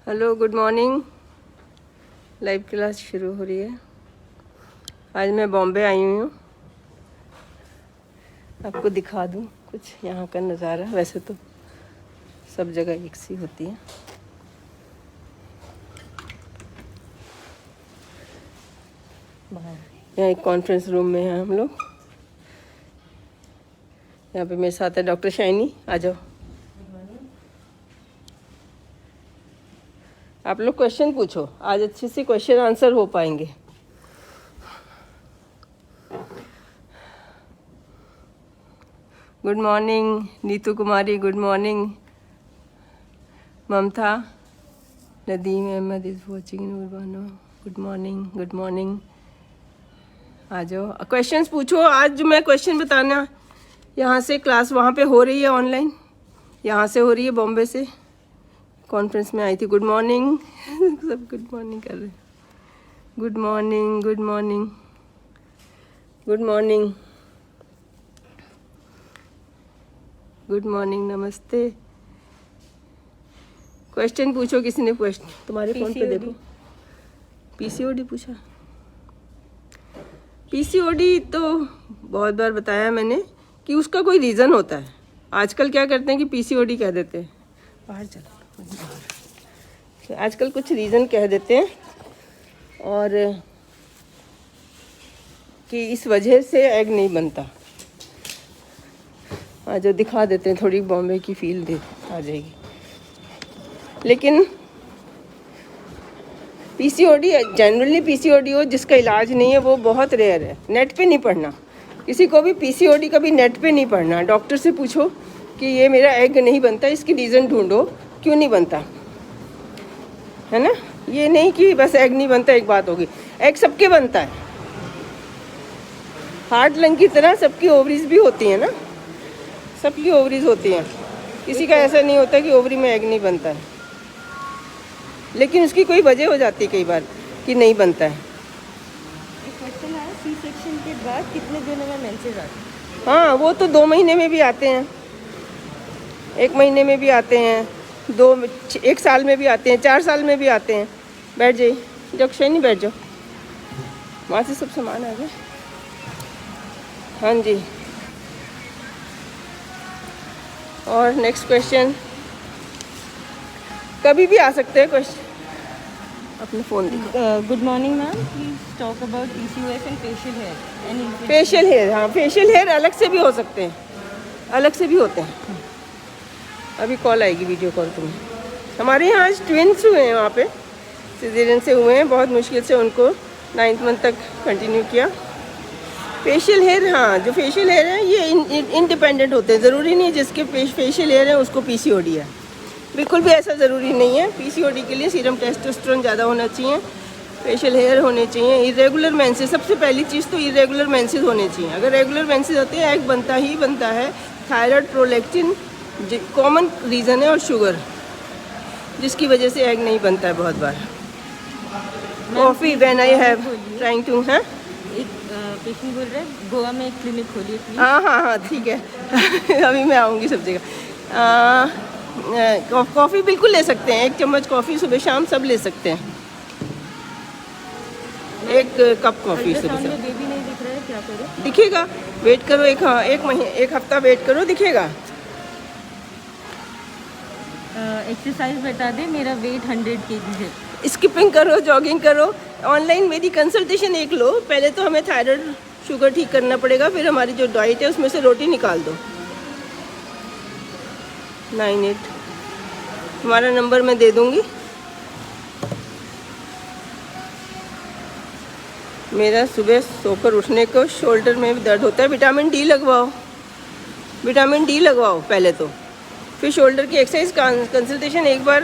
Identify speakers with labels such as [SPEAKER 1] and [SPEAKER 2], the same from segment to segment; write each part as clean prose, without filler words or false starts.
[SPEAKER 1] Hello, good morning. Live class शुरू हो रही है। आज मैं बॉम्बे आई हुई हूँ, आपको दिखा दूँ कुछ यहाँ का नज़ारा। वैसे तो सब जगह एक सी होती है। यहाँ एक कॉन्फ्रेंस रूम में हैं हम लोग। यहाँ पे मेरे साथ है डॉक्टर शाइनी। आ जाओ। आप लोग क्वेश्चन पूछो, आज अच्छे से क्वेश्चन आंसर हो पाएंगे। Good morning Neetu Kumari, good morning Mamta. Nadeem Ahmad is watching, good morning, good morning. आ जाओ, क्वेश्चंस पूछो। आज जो मैं क्वेश्चन बताना, यहाँ से क्लास वहाँ पे हो रही है ऑनलाइन, यहाँ से हो रही है बॉम्बे से। कॉन्फ्रेंस में आई थी। गुड मॉर्निंग सब गुड मॉर्निंग कर रहे हैं। Good morning, good morning, good morning, good morning, नमस्ते। क्वेश्चन पूछो। किसी ने क्वेश्चन तुम्हारे फोन पे देखो। पीसीओडी पूछा। पीसीओडी तो बहुत बार बताया मैंने कि उसका कोई रीज़न होता है। आजकल क्या करते हैं कि पीसीओडी कह देते हैं। बाहर चलो। आजकल कुछ रीज़न कह देते हैं और कि इस वजह से एग नहीं बनता। आज जो दिखा देते हैं, थोड़ी बॉम्बे की फील दे आ जाएगी। लेकिन पीसीओडी, जनरली पीसीओडी हो जिसका इलाज नहीं है, वो बहुत रेयर है। नेट पे नहीं पढ़ना किसी को भी। पीसीओडी कभी नेट पे नहीं पढ़ना। डॉक्टर से पूछो कि ये मेरा एग नहीं बनता, इसकी रीज़न ढूंढो, क्यों नहीं बनता, है ना। ये नहीं कि बस एग नहीं बनता एक बात होगी। एग सबके बनता है। हार्ट लंग की तरह सबकी ओवरीज भी होती हैं ना, सबकी ओवरीज होती हैं। किसी का ऐसा नहीं होता कि ओवरी में एग नहीं बनता है, लेकिन उसकी कोई वजह हो जाती है कई बार कि नहीं बनता है।
[SPEAKER 2] एक क्वेश्चन है, सी सेक्शन के बाद कितने दिनों में मेंसेस आते हैं?
[SPEAKER 1] हाँ, वो तो 2 महीने में भी आते हैं, 1 महीने में भी आते हैं, 1 साल में भी आते हैं, 4 साल में भी आते हैं। बैठ जाइए, जक्शन नहीं, बैठ जाओ। वहाँ से सब सामान आ गया। हाँ जी। और नेक्स्ट क्वेश्चन कभी भी आ सकते हैं क्वेश्चन। अपने फ़ोन दिखो।
[SPEAKER 2] Good morning ma'am, please talk about PCOS and facial hair.
[SPEAKER 1] Facial hair, हाँ फेशियल हेयर अलग से भी हो सकते हैं, अलग से भी होते हैं। अभी कॉल आएगी, वीडियो कॉल तुम्हें। हमारे यहाँ आज ट्विन्स हुए हैं, वहाँ पे सिजेरियन से हुए हैं। बहुत मुश्किल से उनको 9th मंथ तक कंटिन्यू किया। फेशियल हेयर, हाँ जो फेशियल हेयर है ये इंडिपेंडेंट होते हैं। ज़रूरी नहीं है जिसके फेशियल हेयर है उसको पीसीओडी है, बिल्कुल भी ऐसा ज़रूरी नहीं है। पीसीओडी के लिए सीरम टेस्टोस्टेरोन ज़्यादा होना चाहिए, फेशियल हेयर होने चाहिए। इरेगुलर मेंसेस, सबसे पहली चीज़ तो इरेगुलर मेंसेस होने चाहिए। अगर रेगुलर मेंसेस होते हैं, एग बनता ही बनता है। थायराइड, प्रोलैक्टिन कॉमन रीज़न है, और शुगर जिसकी वजह से एग नहीं बनता है बहुत बार। Coffee when I have trying to, हैं
[SPEAKER 2] एक पेशेंट बोल रहे हैं गोवा में एक क्लिनिक खोलिए प्लीज।
[SPEAKER 1] हाँ हाँ हाँ, ठीक है अभी मैं आऊँगी सब जगह। कॉफ़ी बिल्कुल ले सकते हैं, 1 चम्मच कॉफ़ी सुबह शाम सब ले सकते हैं। 1 कप कॉफ़ी सुबह शाम।
[SPEAKER 2] बेबी नहीं दिख रहा है, क्या करें?
[SPEAKER 1] दिखेगा, वेट करो। एक हफ्ता वेट करो, दिखेगा।
[SPEAKER 2] एक्सरसाइज बता दे, मेरा वेट 100 kg है।
[SPEAKER 1] स्किपिंग करो, जॉगिंग करो। ऑनलाइन मेरी कंसल्टेशन एक लो। पहले तो हमें थायराइड, शुगर ठीक करना पड़ेगा, फिर हमारी जो डाइट है उसमें से रोटी निकाल दो। 98 हमारा नंबर मैं दे दूँगी। मेरा सुबह सोकर उठने को शोल्डर में भी दर्द होता है। विटामिन डी लगवाओ, विटामिन डी लगवाओ पहले तो, फिर शोल्डर की एक्सरसाइज कंसल्टेशन एक बार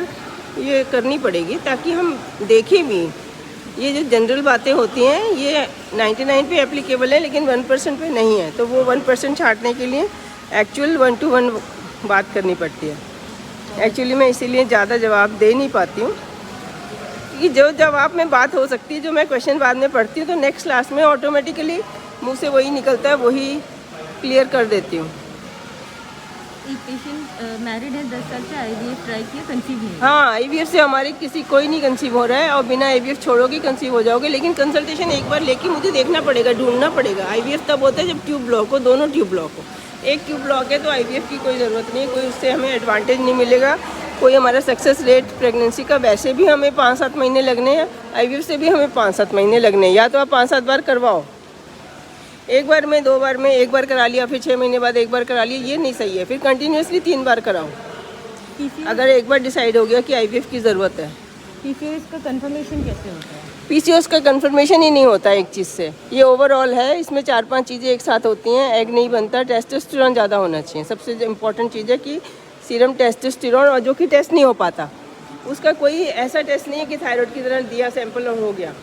[SPEAKER 1] ये करनी पड़ेगी, ताकि हम देखें भी। ये जो जनरल बातें होती हैं ये 99 पे एप्लीकेबल है, लेकिन 1% पे नहीं है। तो वो 1% छाँटने के लिए एक्चुअल 1 to 1 बात करनी पड़ती है। एक्चुअली मैं इसीलिए ज़्यादा जवाब दे नहीं पाती हूँ कि जो जवाब में बात हो सकती है, जो मैं क्वेश्चन बाद में पढ़ती हूँ तो नेक्स्ट क्लास में ऑटोमेटिकली मुँह से वही निकलता है, वही क्लियर कर देती हूँ।
[SPEAKER 2] एक पेशेंट मैरिड है 10 साल से, IVF ट्राई किया, कंसीव नहीं हुआ।
[SPEAKER 1] हाँ, आईवीएफ से हमारे कोई नहीं कंसीव हो रहा है, और बिना आईवीएफ छोड़ोगे कंसीव हो जाओगे, लेकिन कंसल्टेशन एक बार लेके मुझे देखना पड़ेगा, ढूंढना पड़ेगा। आईवीएफ तब होता है जब ट्यूब ब्लॉक हो, दोनों ट्यूब ब्लॉक हो। एक ट्यूब ब्लॉक है तो आईवीएफ की कोई ज़रूरत नहीं है, कोई उससे हमें एडवांटेज नहीं मिलेगा, कोई हमारा सक्सेस रेट प्रेगनेंसी का वैसे भी हमें 5-7 महीने लगने हैं, आईवीएफ से भी हमें 5-7 महीने लगने हैं। या तो आप 5-7 बार करवाओ, एक बार में, 2 बार में, एक बार करा लिया फिर 6 महीने बाद एक बार करा लिया, ये नहीं सही है। फिर कंटिन्यूसली 3 बार कराओ, अगर एक बार डिसाइड हो गया कि आईवीएफ की ज़रूरत है।
[SPEAKER 2] PCOS का कंफर्मेशन कैसे होता है?
[SPEAKER 1] पीसीओएस का कंफर्मेशन ही नहीं होता एक चीज़ से, ये ओवरऑल है, इसमें 4-5 चीज़ें एक साथ होती हैं। एग नहीं बनता, टेस्टोस्टेरोन ज़्यादा होना चाहिए, सबसे इम्पॉर्टेंट चीज़ है कि सीरम टेस्टोस्टेरोन, और जो कि टेस्ट नहीं हो पाता, उसका कोई ऐसा टेस्ट नहीं है कि थायराइड की तरह दिया सैंपल और हो गया,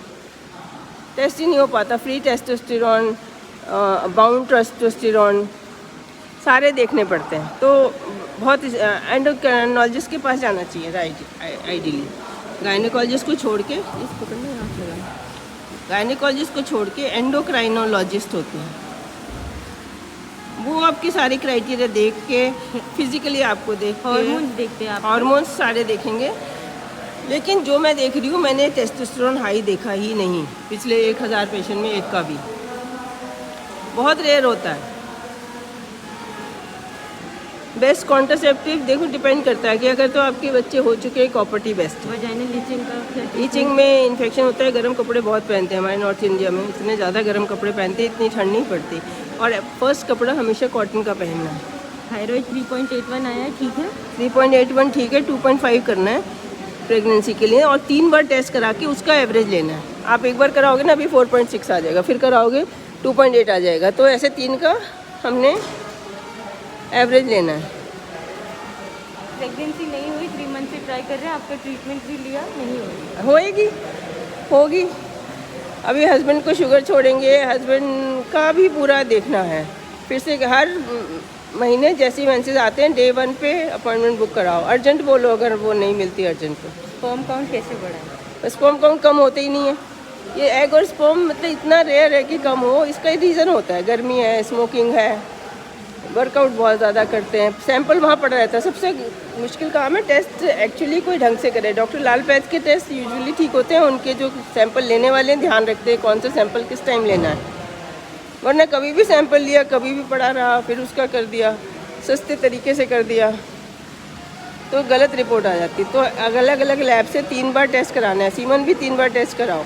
[SPEAKER 1] टेस्ट ही नहीं हो पाता। फ्री टेस्टोस्टेरोन, बाउंड टेस्टोस्टेरोन सारे देखने पड़ते हैं, तो बहुत एंडोक्राइनोलॉजिस्ट के पास जाना चाहिए आइडियली। गायनेकोलॉजिस्ट को छोड़ के, इस पकड़ने हाथ लगा, गायनेकोलॉजिस्ट को छोड़ के एंडोक्राइनोलॉजिस्ट होते हैं, वो आपकी सारी क्राइटेरिया देख के, फिजिकली आपको देख के,
[SPEAKER 2] हार्मोन्स देखते हैं आप?
[SPEAKER 1] हार्मोन्स सारे देखेंगे। लेकिन जो मैं देख रही हूँ, मैंने टेस्टोस्टेरोन हाई देखा ही नहीं पिछले 1000 पेशेंट में, एक का भी, बहुत रेयर होता है। बेस्ट कॉन्ट्रासेप्टिव देखो डिपेंड करता है कि अगर तो आपके बच्चे हो चुके हैं, कॉपर्टी बेस्ट।
[SPEAKER 2] वजाइनल लीचिंग का क्या?
[SPEAKER 1] ईचिंग में इन्फेक्शन होता है, गर्म कपड़े बहुत पहनते हैं हमारे नॉर्थ इंडिया में, इतने ज़्यादा गर्म कपड़े पहनते हैं, इतनी ठंड नहीं पड़ती, और फर्स्ट कपड़ा हमेशा कॉटन का पहनना है।
[SPEAKER 2] थायराइड 3.81 आया है, ठीक है?
[SPEAKER 1] 3.81 ठीक है, 2.5 करना है प्रेगनेंसी के लिए, और 3 बार टेस्ट करा के उसका एवरेज लेना है। आप एक बार कराओगे ना, अभी 4.6 आ जाएगा, फिर कराओगे 2.8 आ जाएगा, तो ऐसे 3 का हमने एवरेज लेना है।
[SPEAKER 2] प्रेगनेंसी नहीं हुई, 3 मंथ से ट्राई कर रहे हैं, आपका ट्रीटमेंट भी लिया, नहीं हुई?
[SPEAKER 1] होगी। अभी हस्बैंड को शुगर छोड़ेंगे, हस्बैंड का भी पूरा देखना है, फिर से हर महीने जैसे मेंसेस आते हैं डे 1 पे अपॉइंटमेंट बुक कराओ, अर्जेंट बोलो अगर वो नहीं मिलती अर्जेंट तो।
[SPEAKER 2] स्पर्म काउंट कैसे बढ़ाएं?
[SPEAKER 1] स्पर्म काउंट कम होते ही नहीं है, ये एग और स्पर्म मतलब इतना रेयर है कि कम हो, इसका रीज़न होता है गर्मी है, स्मोकिंग है, वर्कआउट बहुत ज़्यादा करते हैं, सैंपल वहाँ पड़ा रहता है। सबसे मुश्किल काम है टेस्ट एक्चुअली कोई ढंग से करे। डॉक्टर लाल पैथ के टेस्ट यूजुअली ठीक होते हैं, उनके जो सैंपल लेने वाले हैं ध्यान रखते हैं कौन सा सैंपल किस टाइम लेना है, वरना कभी भी सैंपल लिया, कभी भी पड़ा रहा, फिर उसका कर दिया, सस्ते तरीके से कर दिया, तो गलत रिपोर्ट आ जाती। तो अलग अलग लैब से 3 बार टेस्ट कराना है। सीमन भी 3 बार टेस्ट कराओ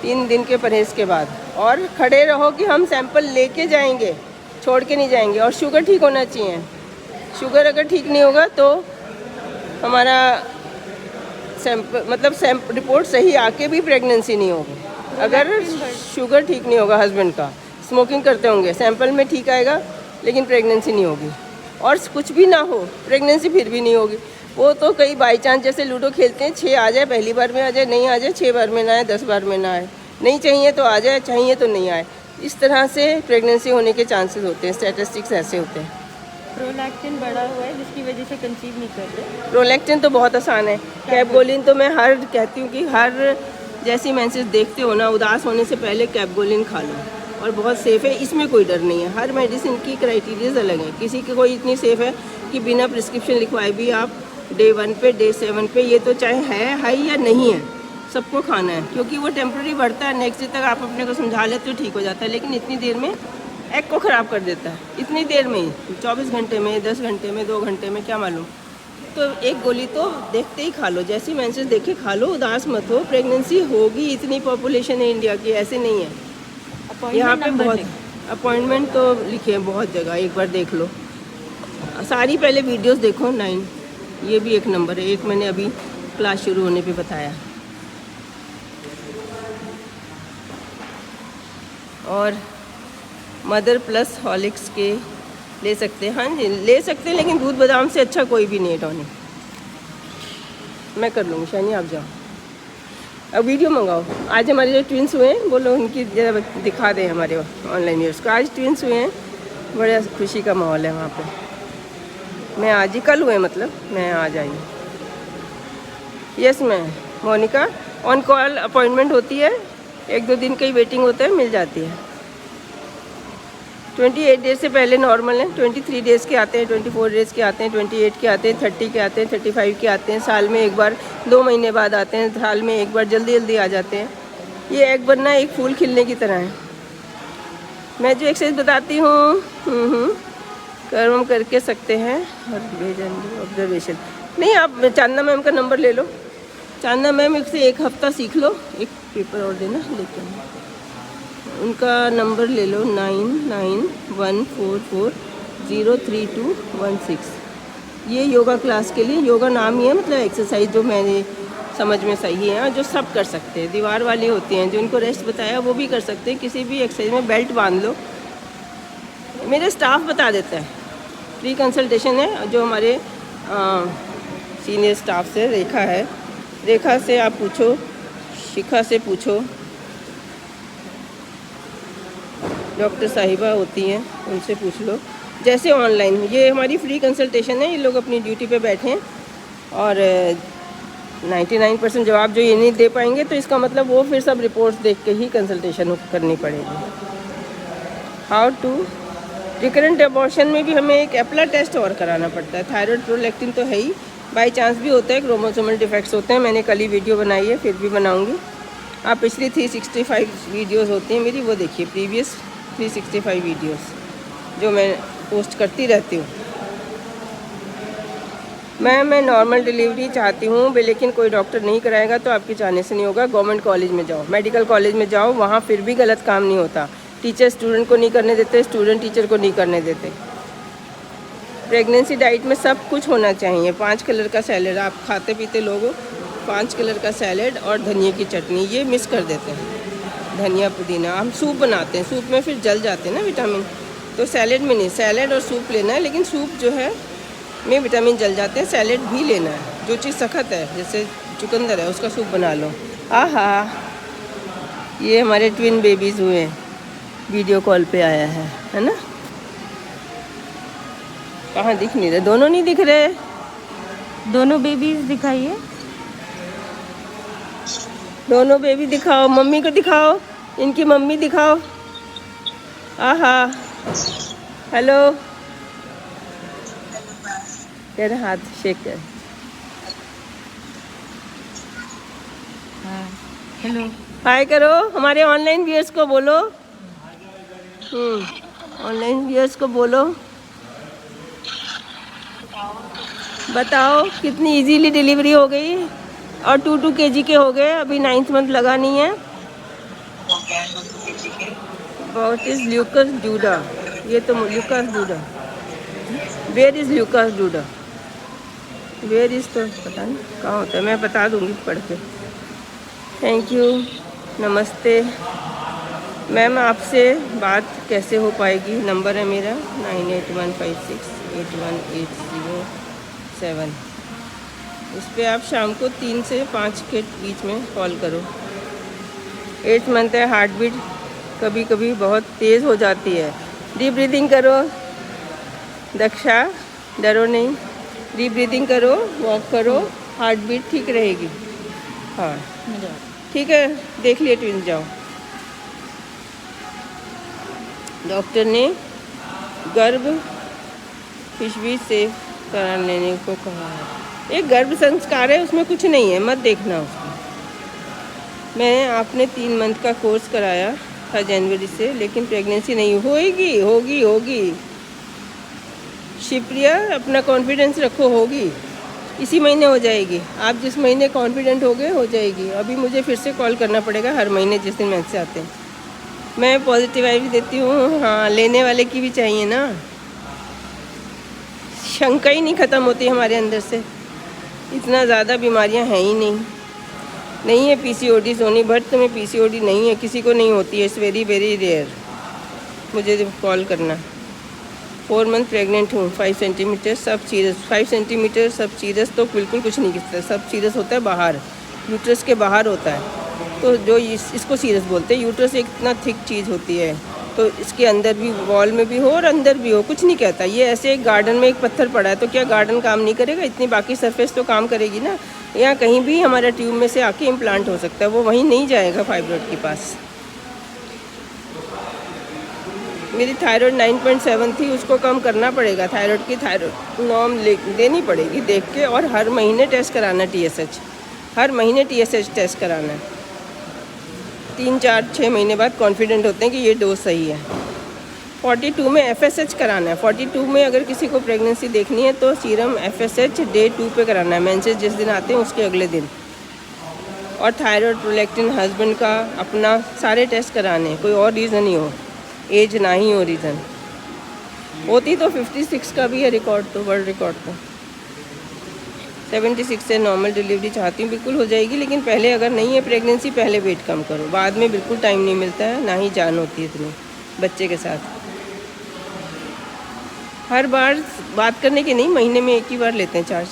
[SPEAKER 1] 3 दिन के परहेज़ के बाद, और खड़े रहो कि हम सैंपल लेके जाएंगे, छोड़ के नहीं जाएंगे। और शुगर ठीक होना चाहिए, शुगर अगर ठीक नहीं होगा तो हमारा सैंपल रिपोर्ट सही आके भी प्रेगनेंसी नहीं होगी। अगर शुगर ठीक नहीं होगा, हस्बैंड का स्मोकिंग करते होंगे, सैंपल में ठीक आएगा लेकिन प्रेगनेंसी नहीं होगी, और कुछ भी ना हो प्रेगनेंसी फिर भी नहीं होगी। वो तो कई बाई चांस जैसे लूडो खेलते हैं, 6 आ जाए पहली बार में आ जाए, नहीं आ जाए 6 बार में ना आए, 10 बार में ना आए, नहीं चाहिए तो आ जाए, चाहिए तो नहीं आए। इस तरह से प्रेगनेंसी होने के चांसेस होते हैं, स्टैटिस्टिक्स ऐसे होते हैं।
[SPEAKER 2] प्रोलैक्टिन बढ़ा हुआ है जिसकी वजह से कंसीव नहीं कर रहे।
[SPEAKER 1] प्रोलैक्टिन तो बहुत आसान है, कैपगोलिन तो मैं हर कहती हूँ कि हर जैसी मेंसेस देखते हो ना, उदास होने से पहले कैपगोलिन खा लो, और बहुत सेफ़ है, इसमें कोई डर नहीं है। हर मेडिसिन की क्राइटेरियाज अलग हैं, किसी की कोई इतनी सेफ़ है कि बिना प्रिस्क्रिप्शन लिखवाए भी आप डे 1 पे डे 7 पे, ये तो चाहे है हाई या नहीं है, सबको खाना है, क्योंकि वो टेम्प्रेरी बढ़ता है, नेक्स्ट डे तक आप अपने को समझा लेते हो ठीक हो जाता है, लेकिन इतनी देर में एग को ख़राब कर देता है, इतनी देर में ही, 24 घंटे में, 10 घंटे में, 2 घंटे में, क्या मालूम। तो एक गोली तो देखते ही खा लो, जैसी मेंसेस देखे खा लो, उदास मत हो। प्रेगनेंसी होगी, इतनी पॉपुलेशन है इंडिया की, ऐसे नहीं है। यहाँ पे बहुत अपॉइंटमेंट तो लिखे हैं बहुत जगह, एक बार देख लो सारी, पहले वीडियोस देखो 9, ये भी एक नंबर है, एक मैंने अभी क्लास शुरू होने पे बताया। और मदर प्लस हॉर्लिक्स के ले सकते हैं, हाँ जी ले सकते हैं, लेकिन दूध बादाम से अच्छा कोई भी नहीं है टॉनिक। मैं कर लूँगी, शानी आप जाओ, अब वीडियो मंगाओ। आज हमारे जो ट्विंस हुए हैं, बोलो उनकी जरा दिखा दें हमारे ऑनलाइन व्यूअर्स को। आज ट्विंस हुए हैं, बड़ा खुशी का माहौल है वहाँ पे। मैं आज ही, कल हुए मतलब, मैं आज आई। यस मैं मोनिका, ऑन कॉल अपॉइंटमेंट होती है, 1-2 दिन का ही वेटिंग होता है, मिल जाती है। 28 डेज से पहले नॉर्मल है, 23 डेज़ के आते हैं, 24 डेज़ के आते हैं, 28 के आते हैं, 30 के आते हैं, 35 के आते हैं, साल में एक बार, 2 महीने बाद आते हैं, साल में एक बार, जल्दी जल्दी आ जाते हैं। ये एग बनना एक फूल खिलने की तरह है। मैं जो एक्सरसाइज बताती हूँ कर्म करके सकते हैं और ऑब्जर्वेशन नहीं। आप चांदना मैम का नंबर ले लो, चांदना मैम से एक हफ्ता सीख लो। एक पेपर और देना लेके आना, उनका नंबर ले लो 9914403216। ये योगा क्लास के लिए, योगा नाम ही है, मतलब एक्सरसाइज जो मैंने समझ में सही है और जो सब कर सकते हैं। दीवार वाली होती हैं, जो उनको रेस्ट बताया वो भी कर सकते हैं। किसी भी एक्सरसाइज में बेल्ट बांध लो, मेरे स्टाफ बता देता है। फ्री कंसल्टेशन है, जो हमारे सीनियर स्टाफ से रेखा है, रेखा से आप पूछो, शिखा से पूछो, डॉक्टर साहिबा होती हैं उनसे पूछ लो। जैसे ऑनलाइन, ये हमारी फ्री कंसल्टेशन है, ये लोग अपनी ड्यूटी पे बैठे हैं और 99% जवाब जो ये नहीं दे पाएंगे तो इसका मतलब वो फिर सब रिपोर्ट्स देख के ही कंसल्टेशन करनी पड़ेगी। हाउ टू रिकरेंट अबॉर्शन में भी हमें एक एप्ला टेस्ट और कराना पड़ता है। थायराइड प्रोलैक्टिन तो है ही, बाई चांस भी होता है, क्रोमोसोमल डिफेक्ट्स होते हैं। मैंने कल ही वीडियो बनाई है, फिर भी बनाऊंगी। आप पिछली 365 वीडियोस होती हैं मेरी, वो देखिए, प्रीवियस 365 वीडियोस जो मैं पोस्ट करती रहती हूँ। मैं नॉर्मल डिलीवरी चाहती हूँ, लेकिन कोई डॉक्टर नहीं कराएगा तो आपके चाहने से नहीं होगा। गवर्नमेंट कॉलेज में जाओ, मेडिकल कॉलेज में जाओ, वहाँ फिर भी गलत काम नहीं होता। टीचर स्टूडेंट को नहीं करने देते, स्टूडेंट टीचर को नहीं करने देते। प्रेगनेंसी डाइट में सब कुछ होना चाहिए। 5 कलर का सैलेड, आप खाते पीते लोग, 5 कलर का सैलेड और धनिया की चटनी, ये मिस कर देते हैं। धनिया पुदीना, हम सूप बनाते हैं, सूप में फिर जल जाते हैं ना विटामिन, तो सैलेड में नहीं, सैलेड और सूप लेना है, लेकिन सूप जो है में विटामिन जल जाते हैं। सैलेड भी लेना है, जो चीज़ सख्त है, जैसे चुकंदर है, उसका सूप बना लो। आहा, ये हमारे ट्विन बेबीज़ हुए हैं, वीडियो कॉल पे आया है ना। कहाँ दिख नहीं रहे, दोनों नहीं दिख रहे,
[SPEAKER 2] दोनों बेबीज दिखाइए,
[SPEAKER 1] दोनों बेबी दिखाओ, मम्मी को दिखाओ, इनकी मम्मी दिखाओ। आहा, हेलो, तेरा हाथ शेक कर।
[SPEAKER 2] हाँ हेलो,
[SPEAKER 1] हाय करो हमारे ऑनलाइन व्यूअर्स को बोलो। ऑनलाइन व्यूअर्स को बोलो, बताओ कितनी इजीली डिलीवरी हो गई और 2 kg के हो गए, अभी 9th मंथ लगा नहीं है। व्हाट इज ल्यूकस डूडा, ये तो Lucas Duda, where is Lucas Duda, where is, तो पता नहीं कहाँ होता है, मैं बता दूंगी पढ़ के। थैंक यू, नमस्ते मैम, आपसे बात कैसे हो पाएगी? नंबर है मेरा 9815681807। इस पर आप शाम को 3 से 5 के बीच में कॉल करो। 8 मंथ है, हार्ट बीट कभी कभी बहुत तेज़ हो जाती है। डीप ब्रीदिंग करो दक्षा, डरो नहीं, डीप ब्रीदिंग करो, वॉक करो, हार्ट बीट ठीक रहेगी। हाँ ठीक है, देख लिए ट्विन, जाओ। डॉक्टर ने गर्भ पिशवी से करा लेने को कहा है। एक गर्भ संस्कार है, उसमें कुछ नहीं है, मत देखना उसको। मैं आपने 3 मंथ का कोर्स कराया था जनवरी से, लेकिन प्रेगनेंसी नहीं होगी, होगी। शिवप्रिया, अपना कॉन्फिडेंस रखो, होगी, इसी महीने हो जाएगी। आप जिस महीने कॉन्फिडेंट हो गए, हो जाएगी। अभी मुझे फिर से कॉल करना पड़ेगा हर महीने जिस दिन मेंस से आते हैं। मैं पॉजिटिव वाइब देती हूँ, हाँ, लेने वाले की भी चाहिए ना। शंका ही नहीं ख़त्म होती हमारे अंदर से, इतना ज़्यादा बीमारियाँ हैं ही नहीं है। पीसीओडी, सोनी भट्ट में पीसीओडी नहीं है, किसी को नहीं होती है, इट्स वेरी वेरी रेयर। मुझे कॉल करना। 4 मंथ प्रेग्नेंट हूँ, 5 सेंटीमीटर सब सीरस, 5 सेंटीमीटर सब सीरस तो बिल्कुल कुछ नहीं गिरता, सब सीरस होता है बाहर, यूट्रस के बाहर होता है, तो जो इसको सीरस बोलते हैं। यूट्रस एक इतना थिक चीज़ होती है, तो इसके अंदर भी, वॉल में भी हो और अंदर भी हो, कुछ नहीं कहता। ये ऐसे एक गार्डन में एक पत्थर पड़ा है, तो क्या गार्डन काम नहीं करेगा? इतनी बाकी सरफेस तो काम करेगी ना। या कहीं भी हमारा ट्यूब में से आके इम्प्लांट हो सकता है, वो वहीं नहीं जाएगा फाइब्रॉइड के पास। मेरी थायराइड 9.7 थी, उसको कम करना पड़ेगा। थायराइड की थायराइड नॉर्म देनी पड़ेगी देख के, और हर महीने टेस्ट कराना TSH, हर महीने TSH टेस्ट कराना है। 3, 4, 6 महीने बाद कॉन्फिडेंट होते हैं कि ये डोज सही है। 42 में FSH कराना है। 42 में अगर किसी को प्रेगनेंसी देखनी है तो सीरम FSH डे 2 पे कराना है, मेंसेस जिस दिन आते हैं उसके अगले दिन। और थायराइड, प्रोलैक्टिन, हस्बैंड का, अपना सारे टेस्ट कराने हैं, कोई और रीज़न ही हो, एज ना ही हो रीज़न। होती तो 56 का भी है रिकॉर्ड, तो वर्ल्ड रिकॉर्ड तो 76 से नॉर्मल डिलीवरी चाहती हूँ, बिल्कुल हो जाएगी, लेकिन पहले अगर नहीं है प्रेगनेंसी पहले वेट कम करो, बाद में बिल्कुल टाइम नहीं मिलता है, ना ही जान होती है इतनी बच्चे के साथ। हर बार बात करने के नहीं, महीने में एक ही बार लेते हैं चार्ज।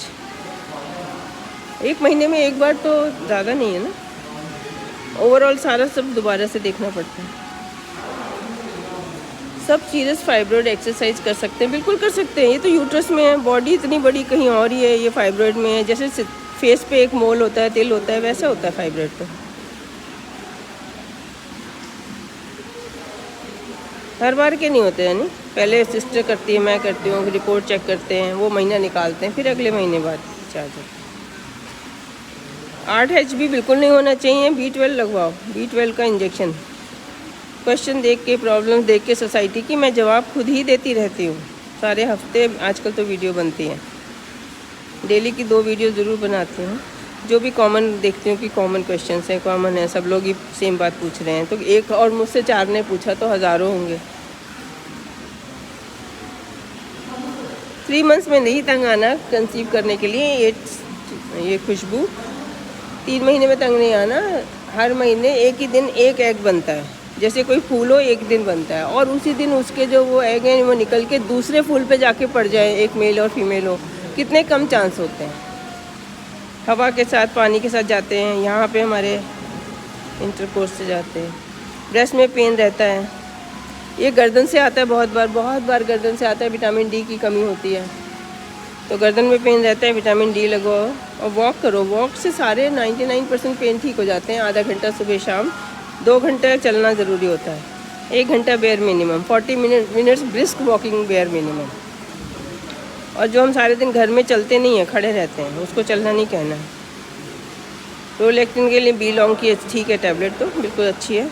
[SPEAKER 1] एक महीने में एक बार तो ज़्यादा नहीं है ना, ओवरऑल सारा सब दोबारा से देखना पड़ता है। सब सीरियस फाइब्रॉइड एक्सरसाइज कर सकते हैं, बिल्कुल कर सकते हैं। ये तो यूट्रस में है, बॉडी इतनी बड़ी कहीं और ही है, ये फाइब्रॉइड में है। जैसे फेस पे एक मोल होता है, तिल होता है, वैसा होता है फाइब्रॉइड तो। हर बार के नहीं होते हैं, नहीं, पहले सिस्टर करती है, मैं करती हूँ, रिपोर्ट चेक करते हैं, वो महीना निकालते हैं, फिर अगले महीने बाद चार्ज होता है। 8 HB बिल्कुल नहीं होना चाहिए। B12 लगवाओ, B12 का इंजेक्शन। क्वेश्चन देख के, प्रॉब्लम देख के सोसाइटी की मैं जवाब खुद ही देती रहती हूँ सारे हफ्ते। आजकल तो वीडियो बनती है, डेली की 2 वीडियो ज़रूर बनाती हूँ। जो भी कॉमन देखती हूँ कि कॉमन क्वेश्चंस हैं, कॉमन है, सब लोग ही सेम बात पूछ रहे हैं, तो एक और मुझसे 4 ने पूछा तो हज़ारों होंगे। 3 मंथ्स में नहीं तंग आना कंसीव करने के लिए, ये खुशबू 3 महीने में तंग नहीं आना। हर महीने एक ही दिन एक एग बनता है, जैसे कोई फूल हो एक दिन बनता है, और उसी दिन उसके जो वो एग हैं वो निकल के दूसरे फूल पे जाके पड़ जाए, एक मेल और फीमेल हो, कितने कम चांस होते हैं। हवा के साथ, पानी के साथ जाते हैं, यहाँ पे हमारे इंटरकोर्स से जाते हैं। ब्रेस्ट में पेन रहता है, ये गर्दन से आता है, बहुत बार गर्दन से आता है। विटामिन D की कमी होती है तो गर्दन में पेन रहता है, विटामिन D लगाओ और वॉक करो। वॉक से सारे 99% पेन ठीक हो जाते हैं। आधा घंटा सुबह शाम, 2 घंटा चलना ज़रूरी होता है, 1 घंटा bare minimum, 40 minutes brisk walking bare minimum. और जो हम सारे दिन घर में चलते नहीं हैं, खड़े रहते हैं, उसको चलना नहीं कहना है। प्रोलैक्टिन के लिए बी लॉन्ग की ठीक है टैबलेट, तो बिल्कुल अच्छी है।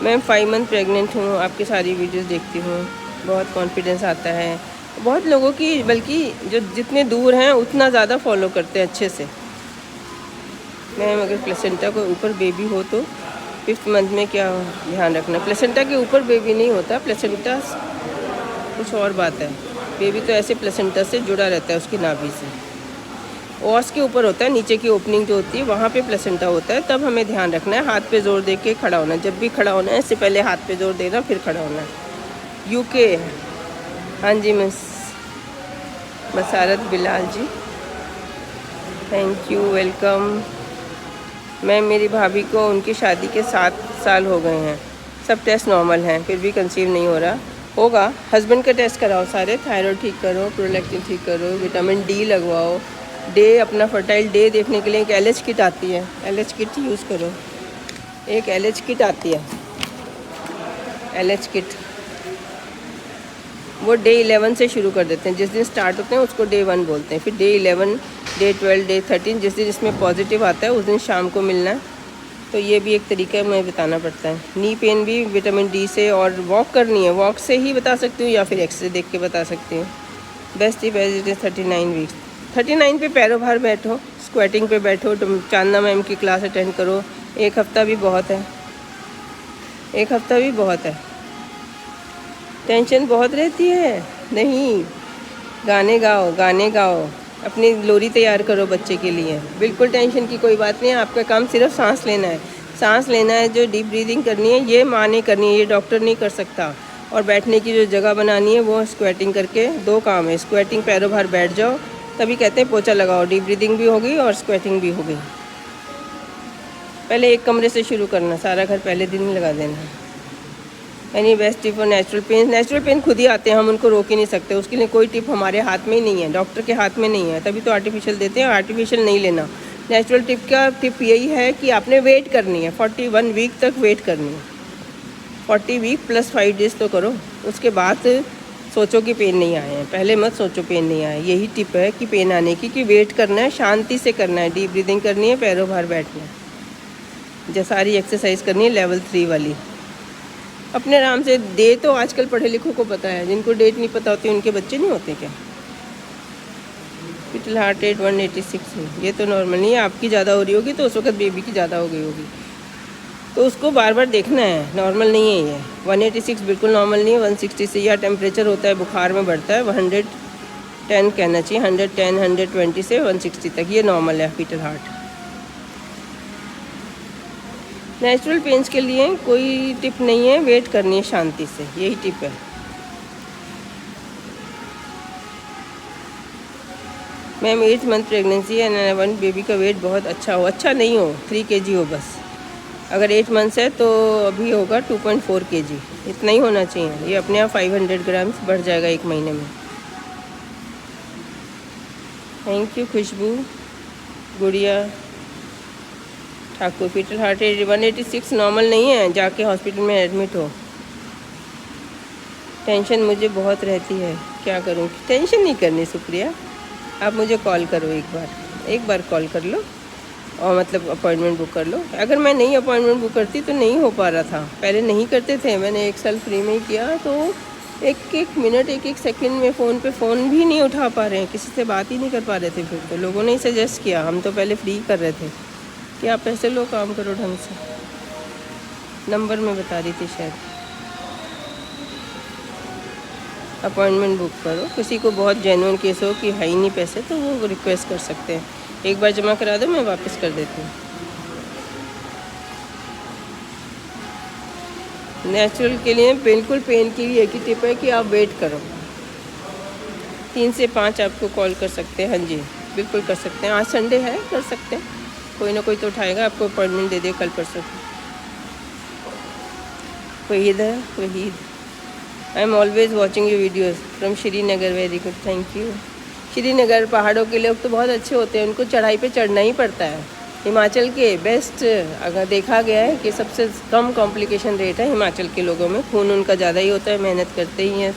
[SPEAKER 1] मैं 5 मंथ प्रेग्नेंट हूँ, आपकी सारी वीडियोस देखती हूँ, बहुत कॉन्फिडेंस आता है। बहुत लोगों की, बल्कि जो जितने दूर हैं उतना ज़्यादा फॉलो करते हैं अच्छे से। मैम अगर प्लेसेंटा को ऊपर बेबी हो तो 5th मंथ में क्या ध्यान रखना? प्लेसेंटा के ऊपर बेबी नहीं होता, प्लेसेंटा कुछ और बात है। बेबी तो ऐसे प्लेसेंटा से जुड़ा रहता है, उसकी नाभि से। ओस के ऊपर होता है, नीचे की ओपनिंग जो होती है वहाँ पे प्लेसेंटा होता है। तब हमें ध्यान रखना है, हाथ पे जोर दे के खड़ा होना है। जब भी खड़ा होना है, इससे पहले हाथ पे जोर देना, फिर खड़ा होना है। UK, हाँ जी miss Masarat Bilal ji, thank you, welcome. Ma'am मेरी भाभी को उनकी शादी के 7 साल हो गए हैं, सब टेस्ट नॉर्मल हैं, फिर भी कंसीव नहीं हो रहा। होगा, हस्बैंड का टेस्ट कराओ सारे, थायराइड ठीक करो, प्रोलैक्टिन ठीक करो, विटामिन D लगवाओ। डे अपना फर्टाइल डे देखने के लिए एक LH किट आती है, LH किट यूज़ करो। एक LH किट आती है, LH किट, वो डे 11 से शुरू कर देते हैं। जिस दिन स्टार्ट होते हैं उसको डे 1 बोलते हैं, फिर डे 11, डे 12, डे 13, जिस दिन इसमें पॉजिटिव आता है उस दिन शाम को मिलना है। तो ये भी एक तरीका मैं बताना पड़ता है। नी पेन भी विटामिन D से, और वॉक करनी है, वॉक से ही बता सकती हूँ या फिर एक्सरे देख के बता सकती हूँ। Best if as it is 39 weeks. 39 पे पैरों बाहर बैठो, स्क्वेटिंग पे बैठो, चांदना मैम की क्लास अटेंड करो। 1 हफ़्ता भी बहुत है, 1 हफ़्ता भी बहुत है। टेंशन बहुत रहती है, नहीं, गाने गाओ, गाने गाओ, अपनी लोरी तैयार करो बच्चे के लिए। बिल्कुल टेंशन की कोई बात नहीं है, आपका काम सिर्फ सांस लेना है। सांस लेना है, जो डीप ब्रीदिंग करनी है ये माँ ने करनी है, ये डॉक्टर नहीं कर सकता। और बैठने की जो जगह बनानी है वो स्क्वेटिंग करके, 2 काम है, स्क्वेटिंग पैरों बाहर बैठ जाओ, तभी कहते हैं पोछा लगाओ। डीप ब्रीदिंग भी हो गई और स्क्वेटिंग भी हो गई। पहले एक कमरे से शुरू करना, सारा घर पहले दिन ही लगा देना। Any best tip for natural pen? Natural pen खुद ही आते हैं, हम उनको रोक ही नहीं सकते। उसके लिए कोई टिप हमारे हाथ में ही नहीं है, डॉक्टर के हाथ में नहीं है, तभी तो आर्टिफिशियल देते हैं। आर्टिफिशियल नहीं लेना। नेचुरल टिप का टिप यही है कि आपने वेट करनी है, 41 वीक तक वेट करनी है। 40 वीक प्लस 5 डेज़ तो करो, उसके बाद सोचो कि पेन नहीं आए हैं। पहले मत सोचो पेन नहीं आए। यही टिप है कि पेन आने की, कि वेट करना है, शांति से करना है, डीप ब्रीदिंग करनी है, पैरों बाहर बैठना है, जो सारी एक्सरसाइज करनी है लेवल 3 वाली। अपने आराम से। दे तो आजकल पढ़े लिखों को पता है, जिनको डेट नहीं पता होती उनके बच्चे नहीं होते क्या। फीटल हार्ट रेट 186 है, ये तो नॉर्मल नहीं है। आपकी ज़्यादा हो रही होगी तो उस वक्त बेबी की ज़्यादा हो गई होगी, तो उसको बार बार देखना है। नॉर्मल नहीं है ये 186, बिल्कुल नॉर्मल नहीं है। 160 से या टेम्परेचर होता है, बुखार में बढ़ता है, 110 कहना चाहिए। 110 120 से 160 तक ये नॉर्मल है फीटल हार्ट। नेचुरल पेन्स के लिए कोई टिप नहीं है, वेट करनी है शांति से, यही टिप है। मैम 8 मंथ प्रेगनेंसी है एंड 1 बेबी का वेट बहुत अच्छा हो, अच्छा नहीं हो, 3 kg हो बस। अगर 8 मंथ्स है तो अभी होगा 2.4 kg, इतना ही होना चाहिए। ये अपने आप 500 ग्राम्स बढ़ जाएगा 1 महीने में। Thank you Khushbu Gudiya Thakur. Fetal heart rate 186 normal नहीं है, जाके हॉस्पिटल में एडमिट हो। टेंशन मुझे बहुत रहती है, क्या करूँ। टेंशन नहीं करनी सुप्रिया, आप मुझे कॉल करो, एक बार कॉल कर लो और मतलब अपॉइंटमेंट बुक कर लो। अगर मैं नहीं अपॉइंटमेंट बुक करती तो नहीं हो पा रहा था। पहले नहीं करते थे, मैंने 1 साल फ्री में ही किया, तो एक मिनट 1 सेकंड में फ़ोन भी नहीं उठा पा रहे हैं, किसी से बात ही नहीं कर पा रहे थे। फिर तो लोगों ने ही सजेस्ट किया, हम तो पहले फ्री कर रहे थे कि आप पैसे लो, काम करो ढंग से। नंबर में बता रही थी शायद। अपॉइंटमेंट बुक करो। किसी को बहुत जेन्युइन केस हो कि है ही नहीं पैसे, तो वो रिक्वेस्ट कर सकते हैं, एक बार जमा करा दो, मैं वापस कर देती हूँ। नेचुरल के लिए बिल्कुल पेन की एक ही टिप है कि आप वेट करो। 3 से 5 आपको कॉल कर सकते हैं। हाँ जी बिल्कुल कर सकते हैं, आज संडे है, कर सकते हैं, कोई ना कोई तो उठाएगा, आपको अपॉइंटमेंट दे दे कल परसों। वहीद है, Waheed. I am always watching you videos from Srinagar, very good, thank you. Srinagar पहाड़ों के लोग तो बहुत अच्छे होते हैं, उनको चढ़ाई पे चढ़ना ही पड़ता है। हिमाचल के बेस्ट, अगर देखा गया है कि सबसे कम कॉम्प्लिकेशन रेट है हिमाचल के लोगों में। खून उनका ज़्यादा ही होता है, मेहनत करते ही हैं,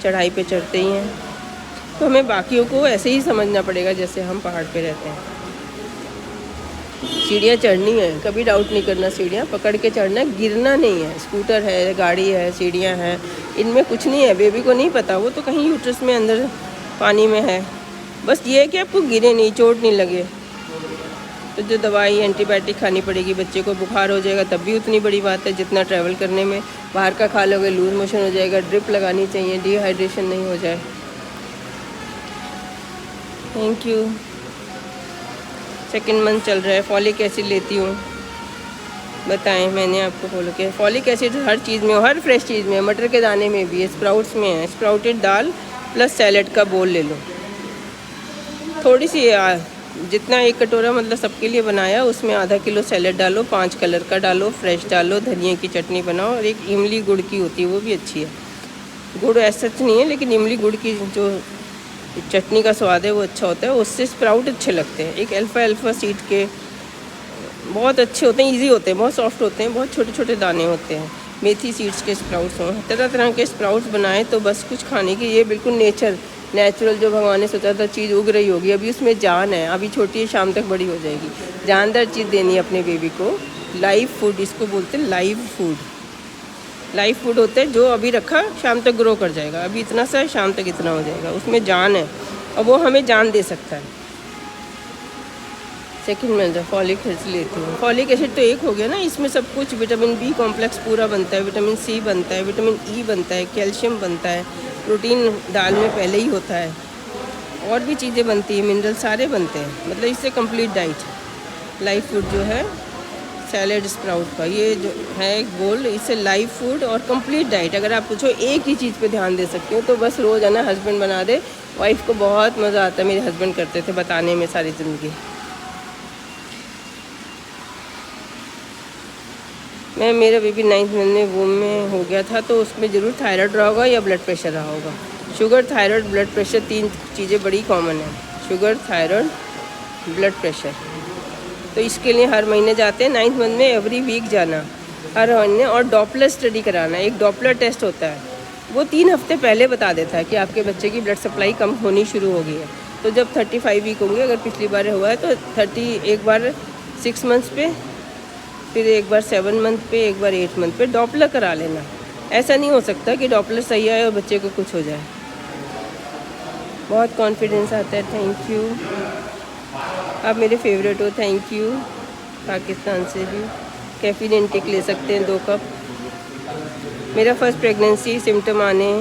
[SPEAKER 1] चढ़ाई पे चढ़ते ही हैं। तो हमें बाकियों को ऐसे ही समझना पड़ेगा जैसे हम पहाड़ पे रहते हैं। सीढ़ियाँ चढ़नी है, कभी डाउट नहीं करना, सीढ़ियाँ पकड़ के चढ़ना है, गिरना नहीं है। स्कूटर है, गाड़ी है, सीढ़ियाँ हैं, इनमें कुछ नहीं है। बेबी को नहीं पता, वो तो कहीं यूट्रस में अंदर पानी में है। बस ये है कि आपको गिरे नहीं, चोट नहीं लगे। तो जो दवाई एंटीबायोटिक खानी पड़ेगी, बच्चे को बुखार हो जाएगा तब भी उतनी बड़ी बात है जितना ट्रैवल करने में। बाहर का खा लोगे लूज मोशन हो जाएगा, ड्रिप लगानी चाहिए, डिहाइड्रेशन नहीं हो जाए। Thank you. 2nd मंथ चल रहा है, फॉलिक एसिड लेती हूँ, बताएं। मैंने आपको फॉलो किया, फॉलिक एसिड हर चीज़ में, हर फ्रेश चीज़ में, मटर के दाने में भी है, स्प्राउट्स में है। स्प्राउटेड दाल प्लस सैलेड का बोल ले लो, थोड़ी सी जितना 1 कटोरा मतलब सबके लिए बनाया, उसमें आधा किलो सैलेड डालो, 5 कलर का डालो, फ्रेश डालो, धनिया की चटनी बनाओ, और एक इमली गुड़ की होती है, वो भी अच्छी है। गुड़ ऐसा नहीं है, लेकिन इमली गुड़ की जो चटनी का स्वाद है वो अच्छा होता है, उससे स्प्राउट अच्छे लगते हैं। एक अल्फ़ा सीड के बहुत अच्छे होते हैं, इजी होते हैं, बहुत सॉफ्ट होते हैं, बहुत छोटे छोटे दाने होते हैं। मेथी सीड्स के स्प्राउट्स हों, तरह तरह के स्प्राउट्स बनाए तो बस कुछ खाने की। ये बिल्कुल नेचुरल जो भगवान ने सोचा था चीज़ उग रही होगी, अभी उसमें जान है, अभी छोटी है, शाम तक बड़ी हो जाएगी। जानदार चीज़ देनी है अपने बेबी को। लाइव फूड इसको बोलते हैं, लाइव फूड। लाइव फूड होता है जो अभी रखा शाम तक ग्रो कर जाएगा, अभी इतना सा है शाम तक इतना हो जाएगा, उसमें जान है और वो हमें जान दे सकता है। 2nd मंथ फॉलिक एसिड लेती हूँ। फॉलिक एसिड तो एक हो गया ना, इसमें सब कुछ विटामिन बी कॉम्प्लेक्स पूरा बनता है, विटामिन सी बनता है, विटामिन ई बनता है, कैल्शियम बनता है, प्रोटीन दाल में पहले ही होता है, और भी चीज़ें बनती हैं, मिनरल सारे बनते हैं, मतलब इससे कंप्लीट डाइट। लाइव फूड जो है सैलेड स्प्राउट का, ये जो है गोल्ड, इससे लाइव फूड और कंप्लीट डाइट। अगर आप पूछो एक ही चीज़ पे ध्यान दे सकती हो तो बस रोज़ है ना हस्बैंड बना दे। वाइफ को बहुत मज़ा आता है, मेरे हस्बैंड करते थे बताने में सारी ज़िंदगी। मेरा बेबी 9th मंथ में वूम में हो गया था, तो उसमें ज़रूर थायराइड रहा होगा या ब्लड प्रेशर रहा होगा। शुगर, थायराइड, ब्लड प्रेशर, 3 चीज़ें बड़ी कॉमन हैं, शुगर, थायराइड, ब्लड प्रेशर। तो इसके लिए हर महीने जाते हैं, 9th मंथ में एवरी वीक जाना। हर महीने। और डॉपलर स्टडी कराना है, एक डॉपलर टेस्ट होता है, वो 3 हफ्ते पहले बता देता है कि आपके बच्चे की ब्लड सप्लाई कम होनी शुरू हो गई है। तो जब 35 वीक होंगे, अगर पिछली बार हुआ है तो 30, एक बार 6 मंथ्स पे, फिर एक बार 7 मंथ पे, एक बार 8 मंथ पे डॉपलर करा लेना। ऐसा नहीं हो सकता कि डॉपलर सही आए और बच्चे को कुछ हो जाए। बहुत कॉन्फिडेंस आता है। थैंक यू, आप मेरे फेवरेट हो। Thank you. पाकिस्तान से भी कैफीन इनटेक ले सकते हैं 2 कप। मेरा फर्स्ट प्रेगनेंसी सिम्टम आने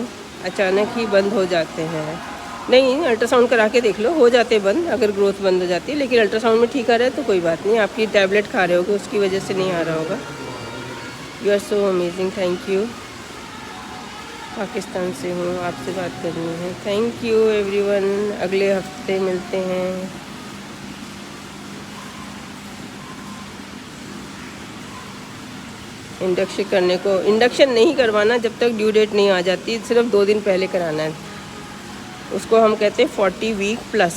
[SPEAKER 1] अचानक ही बंद हो जाते हैं। नहीं, अल्ट्रासाउंड करा के देख लो, हो जाते बंद अगर ग्रोथ बंद हो जाती है। लेकिन अल्ट्रासाउंड में ठीक आ रहा है तो कोई बात नहीं, आपकी टैबलेट खा रहे होगे उसकी वजह से नहीं आ रहा होगा। You are so amazing. Thank you. Pakistan से हूँ, आपसे बात करनी है। Thank you everyone. अगले हफ्ते मिलते हैं। इंडक्शन करने को, इंडक्शन नहीं करवाना जब तक ड्यू डेट नहीं आ जाती, सिर्फ 2 दिन पहले कराना है। उसको हम कहते हैं 40 week plus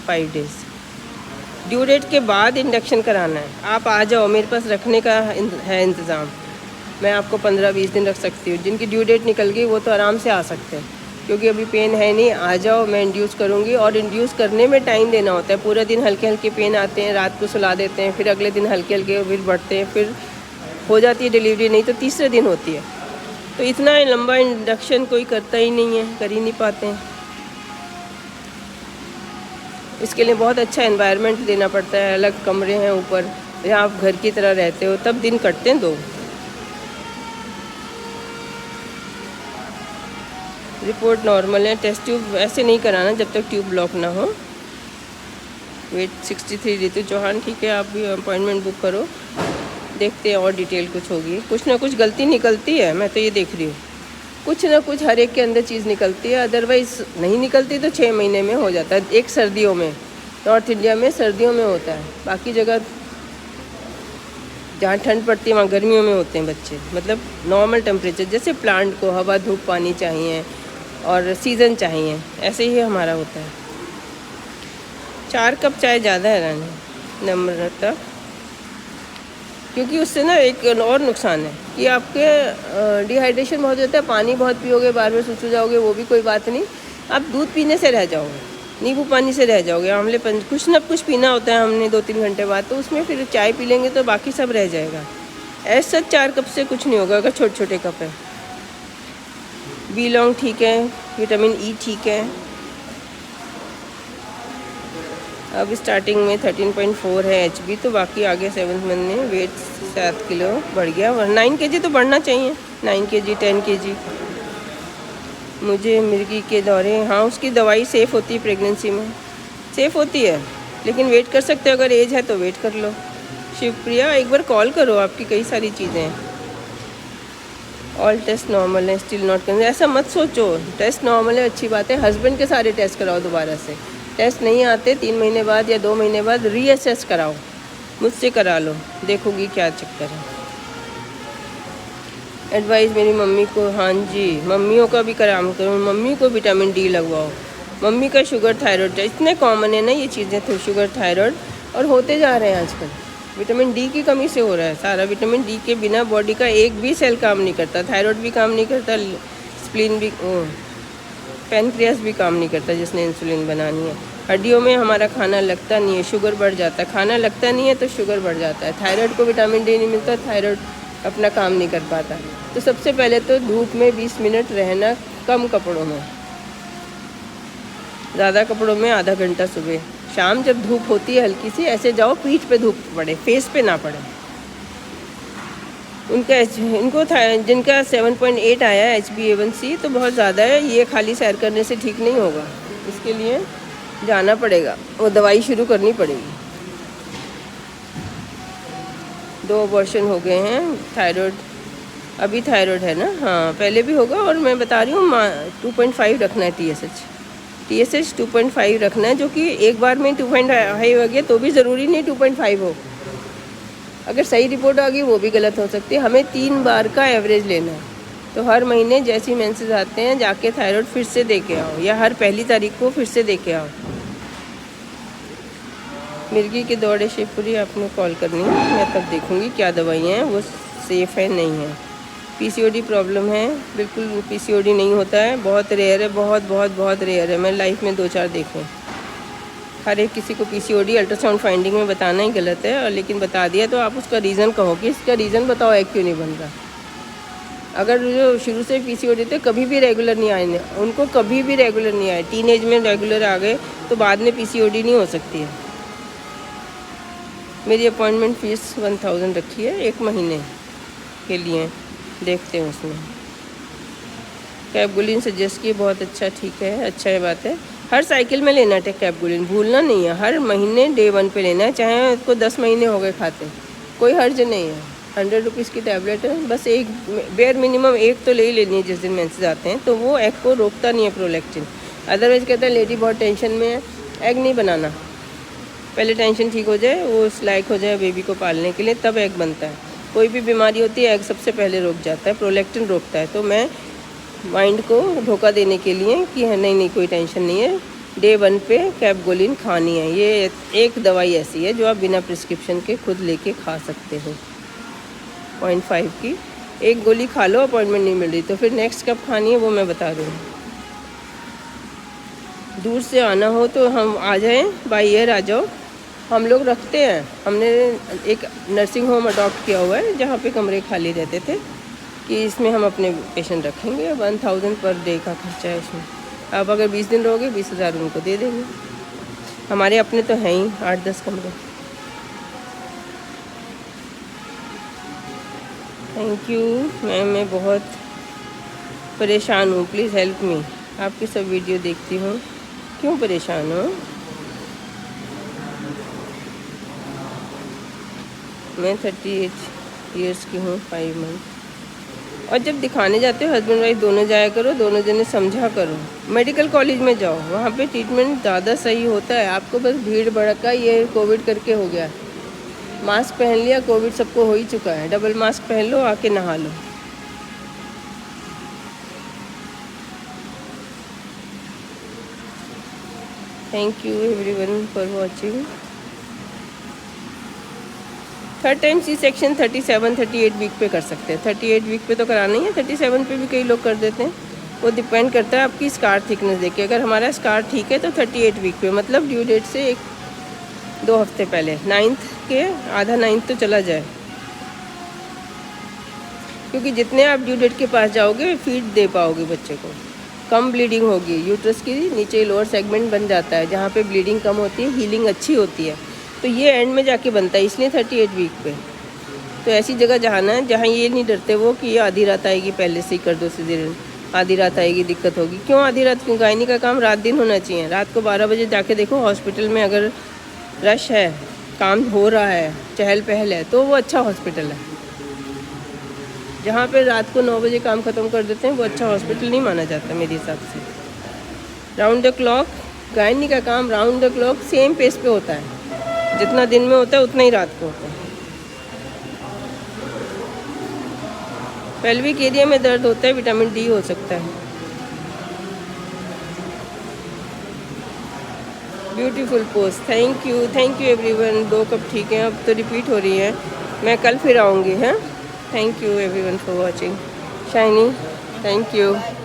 [SPEAKER 1] 5 days. Due date के बाद इंडक्शन कराना है। आप आ जाओ, मेरे पास रखने का है इंतज़ाम। मैं आपको 15-20 दिन रख सकती हूँ। जिनकी ड्यू डेट निकल गई वो तो आराम से आ सकते हैं, क्योंकि अभी पेन है नहीं। आ जाओ, मैं इंड्यूस करूँगी। और इंड्यूस करने में टाइम देना होता है। पूरा दिन हल्के हल्के पेन आते हैं, रात को सुला देते हैं, फिर अगले दिन हल्के हल्के फिर बढ़ते हैं, फिर हो जाती है डिलीवरी, नहीं तो तीसरे दिन होती है। तो इतना लंबा इंडक्शन कोई करता ही नहीं है, कर ही नहीं पाते हैं। इसके लिए बहुत अच्छा एनवायरनमेंट देना पड़ता है। अलग कमरे हैं ऊपर, जहाँ आप घर की तरह रहते हो, तब दिन कटते हैं 2। रिपोर्ट नॉर्मल है। टेस्ट ट्यूब ऐसे नहीं कराना जब तक ट्यूब ब्लॉक ना हो। वेट 63। रितु चौहान, ठीक है, आप भी अपॉइंटमेंट बुक करो। देखते हैं और डिटेल कुछ होगी। कुछ ना कुछ गलती निकलती है, मैं तो ये देख रही हूँ। कुछ ना कुछ हर एक के अंदर चीज़ निकलती है, अदरवाइज़ नहीं निकलती तो 6 महीने में हो जाता है। एक सर्दियों में, नॉर्थ इंडिया में सर्दियों में होता है, बाकी जगह जहाँ ठंड पड़ती है वहाँ गर्मियों में होते हैं बच्चे। मतलब नॉर्मल टेम्परेचर, जैसे प्लांट को हवा धूप पानी चाहिए और सीज़न चाहिए, ऐसे ही हमारा होता है। 4 कप चाय ज़्यादा है रानी नम्रता, क्योंकि उससे ना एक और नुकसान है कि आपके डिहाइड्रेशन बहुत होता है। पानी बहुत पियोगे, बार बार सुसु जाओगे, वो भी कोई बात नहीं। आप दूध पीने से रह जाओगे, नींबू पानी से रह जाओगे, आंवले कुछ ना कुछ पीना होता है हमने 2-3 घंटे बाद, तो उसमें फिर चाय पी लेंगे तो बाकी सब रह जाएगा। ऐसा 4 कप से कुछ नहीं होगा अगर छोटे छोटे कप है। बी लॉन्ग ठीक है, विटामिन ई ठीक है। अब स्टार्टिंग में 13.4 है HB, तो बाकी आगे 7th मंथ में वेट 7 किलो बढ़ गया। 9 kg तो बढ़ना चाहिए, 9 kg 10 kg। मुझे मिर्गी के दौरे, हाँ उसकी दवाई सेफ़ होती है, प्रेगनेंसी में सेफ़ होती है, लेकिन वेट कर सकते हो। अगर एज है तो वेट कर लो। शिवप्रिया, एक बार कॉल करो, आपकी कई सारी चीज़ें हैं। ऑल टेस्ट नॉर्मल है, स्टिल नॉट करना, ऐसा मत सोचो। टेस्ट नॉर्मल है, अच्छी बात है। हस्बैंड के सारे टेस्ट कराओ दोबारा से। टेस्ट नहीं आते 3 महीने बाद या 2 महीने बाद रीअसेस कराओ, मुझसे करा लो, देखोगी क्या चक्कर है। एडवाइस मेरी मम्मी को, हाँ जी, मम्मियों का भी कराम करो। मम्मी को विटामिन डी लगवाओ। मम्मी का शुगर थायराइड, इतने कॉमन है ना ये चीज़ें, तो शुगर थायराइड और होते जा रहे हैं आजकल। विटामिन डी की कमी से हो रहा है सारा। विटामिन डी के बिना बॉडी का एक भी सेल काम नहीं करता। थायराइड भी काम नहीं करता, स्प्लीन भी, पैनक्रियास भी काम नहीं करता जिसने इंसुलिन बनानी है। हड्डियों में हमारा खाना लगता नहीं है, शुगर बढ़ जाता है। खाना लगता नहीं है तो शुगर बढ़ जाता है। थायराइड को विटामिन डी नहीं मिलता, थायराइड अपना काम नहीं कर पाता। तो सबसे पहले तो धूप में 20 मिनट रहना, कम कपड़ों में, ज़्यादा कपड़ों में आधा घंटा सुबह शाम। जब धूप होती है हल्की सी, ऐसे जाओ पीठ पे धूप पड़े, फेस पे ना पड़े। इनको जिनका 7.8 आया HbA1c तो बहुत ज़्यादा है, ये खाली सैर करने से ठीक नहीं होगा। इसके लिए जाना पड़ेगा, वो दवाई शुरू करनी पड़ेगी। 2 अबॉर्शन हो गए हैं। थायराइड, अभी थायराइड है ना, हाँ पहले भी होगा। और मैं बता रही हूँ 2.5 रखना है TSH 2.5 रखना है, जो कि एक बार में 2.5 हो गया तो भी ज़रूरी नहीं 2.5 हो। अगर सही रिपोर्ट आ गई वो भी गलत हो सकती है। हमें 3 बार का एवरेज लेना है। तो हर महीने जैसी मेंसेस आते हैं जाके थायराइड फिर से दे के आओ, या हर पहली तारीख को फिर से दे के आओ। मिर्गी के दौरे शिवपुरी आपने कॉल करनी है, मैं तब देखूंगी क्या दवाइयाँ हैं। वो सेफ़ है, नहीं है। पीसीओडी प्रॉब्लम है, बिल्कुल पीसीओडी नहीं होता है, बहुत रेयर है, बहुत बहुत बहुत रेयर है। मैंने लाइफ में 2-4 देखे। हर एक किसी को पीसीओडी अल्ट्रासाउंड फाइंडिंग में बताना ही गलत है, और लेकिन बता दिया तो आप उसका रीज़न कहो कि इसका रीज़न बताओ एग क्यों नहीं बन रहा। अगर जो शुरू से पीसीओडी थे कभी भी रेगुलर नहीं आए, उनको कभी भी रेगुलर नहीं आए, टीनेज में रेगुलर आ गए तो बाद में पीसीओडी नहीं हो सकती है। मेरी अपॉइंटमेंट फ़ीस 1000 रखी है 1 महीने के लिए, देखते हैं उसमें। कैपगुलिन सजेस्ट किए, बहुत अच्छा, ठीक है, अच्छा है, बात है। हर साइकिल में लेना है कैपगुलिन, भूलना नहीं है। हर महीने डे 1 पे लेना है, चाहे उसको 10 महीने हो गए खाते, कोई हर्ज नहीं है। 100 रुपीज़ की टैबलेट है, बस एक बेयर मिनिमम एक तो ले ही लेनी है जिस दिन मेंसेस आते हैं, तो वो एग को रोकता नहीं है प्रोलैक्टिन। अदरवाइज़ कहते हैं लेडी बहुत टेंशन में है, एग नहीं बनाना, पहले टेंशन ठीक हो जाए, वो उस लायक हो जाए बेबी को पालने के लिए, तब एग बनता है। कोई भी बीमारी होती है एग सबसे पहले रोक जाता है, प्रोलैक्टिन रोकता है। तो मैं माइंड को धोखा देने के लिए कि नहीं कोई टेंशन नहीं है, डे 1 पे कैपगुलिन खानी है। ये एक दवाई ऐसी है जो आप बिना प्रिस्क्रिप्शन के खुद लेके खा सकते हो। 0.5 की एक गोली खा लो, अपॉइंटमेंट नहीं मिल रही तो फिर नेक्स्ट कब खानी है वो मैं बता दूँ। दूर से आना हो तो हम आ जाएं, बाय एयर आ जाओ, हम लोग रखते हैं। हमने एक नर्सिंग होम अडॉप्ट किया हुआ है जहाँ पे कमरे खाली रहते थे कि इसमें हम अपने पेशेंट रखेंगे। 1000 पर डे का खर्चा है इसमें। अब अगर 20 दिन रहोगे 20,000 उनको दे देंगे। हमारे अपने तो हैं ही 8-10 कमरे। थैंक यू मैम, मैं बहुत परेशान हूँ, प्लीज़ हेल्प मी। आपकी सब वीडियो देखती हूँ, क्यों परेशान हो? मैं 38 ईयर्स की हूँ, 5 मंथ। और जब दिखाने जाते हो हस्बैंड वाइफ दोनों जाया करो, दोनों जने समझा करो। मेडिकल कॉलेज में जाओ, वहाँ पे ट्रीटमेंट ज़्यादा सही होता है। आपको बस भीड़ भड़का ये कोविड करके हो गया, मास्क पहन लिया, कोविड सबको हो ही चुका है। डबल मास्क पहन लो, आके नहा लो। Thank you everyone for watching. Third time C section 37-38 week पे कर सकते हैं। 38 वीक पे तो कराना ही है, 37 पे भी कई लोग कर देते हैं। वो डिपेंड करता है आपकी स्कार थिकनेस देख के। अगर हमारा स्कार ठीक है तो 38 वीक पे, मतलब ड्यू डेट से 1-2 हफ्ते पहले, 9th के आधा 9th तो चला जाए, क्योंकि जितने आप ड्यू डेट के पास जाओगे फीड दे पाओगे बच्चे को, कम ब्लीडिंग होगी। यूट्रस की नीचे लोअर सेगमेंट बन जाता है, जहाँ पे ब्लीडिंग कम होती है, हीलिंग अच्छी होती है, तो ये एंड में जाके बनता है, इसलिए 38 वीक पे। तो ऐसी जगह जाना है जहाँ ये नहीं डरते वो कि ये आधी रात आएगी, पहले से ही कर दो सिजेरियन, आधी रात आएगी दिक्कत होगी। क्यों आधी रात? क्यों? गायनी का काम रात दिन होना चाहिए। रात को 12 बजे जाके देखो हॉस्पिटल में, अगर रश है, काम हो रहा है, चहल पहल है, तो वो अच्छा हॉस्पिटल है। जहाँ पे रात को 9 बजे काम ख़त्म कर देते हैं वो अच्छा हॉस्पिटल नहीं माना जाता मेरे हिसाब से। राउंड द क्लॉक गायनी का काम, round the clock same pace पे होता है, जितना दिन में होता है उतना ही रात को होता है। पेल्विक एरिया में दर्द होता है, विटामिन डी हो सकता है। Beautiful post, thank you everyone. 2 cup ठीक है, अब तो रिपीट हो रही है, मैं कल फिर आऊँगी। हाँ, thank you everyone for watching. Shiny, thank you.